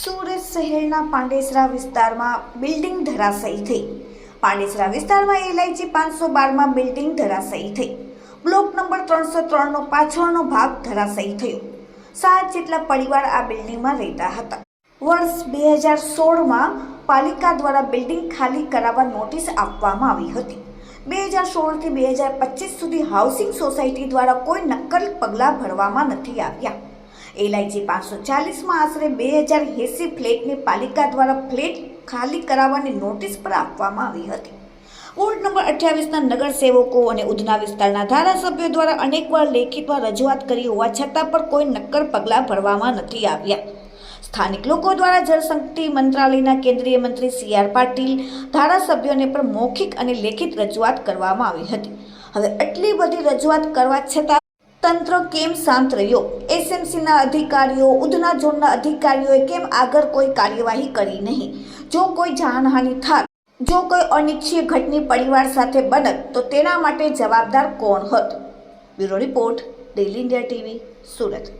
સુરત શહેરના પાંડેસરા વિસ્તારમાં બિલ્ડિંગ ધરાશાયી થઈ. પાંડેસરા વિસ્તારમાં LIG 512માં બિલ્ડિંગ ધરાશાયી થઈ. બ્લોક નંબર 303નો પાછળનો ભાગ ધરાશાયી થયો. 7 જેટલા પરિવાર આ બિલ્ડિંગમાં રહેતા હતા. વર્ષ 2016માં પાલિકા દ્વારા બિલ્ડિંગ ખાલી કરાવવા નોટિસ આપવામાં આવી હતી. 2016 થી 2025 સુધી હાઉસિંગ સોસાયટી દ્વારા કોઈ નક્કર પગલાં ભરવામાં નથી આવ્યા. LIG 540માં આશરે 2080 ફ્લેટની પાલિકા દ્વારા ફ્લેટ ખાલી કરાવવાની નોટિસ પર આપવામાં આવી હતી. વોર્ડ નંબર 28ના નગરસેવકો અને ઉધના વિસ્તારના ધારાસભ્યો દ્વારા અનેકવાર લેખિતમાં રજૂઆત કરી હોવા છતાં પણ કોઈ નક્કર પગલાં ભરવામાં નથી આવ્યા. સ્થાનિક લોકો દ્વારા જળશક્તિ મંત્રાલયના કેન્દ્રીય મંત્રી CR પાટીલ, ધારાસભ્યોને પણ મૌખિક અને લેખિત રજૂઆત કરવામાં આવી હતી. હવે આટલી બધી રજૂઆત કરવા છતાં તંત્ર કેમ શાંત રહ્યો? SMCના અધિકારીઓ, ઉધના ઝોનના અધિકારીઓએ કેમ આગળ કોઈ કાર્યવાહી કરી નહીં? જો કોઈ જાનહાનિ થાત, જો કોઈ અનિચ્છનીય ઘટના પરિવાર સાથે બનત તો તેના માટે જવાબદાર કોણ હોત? Bureau report, daily India TV, Surat.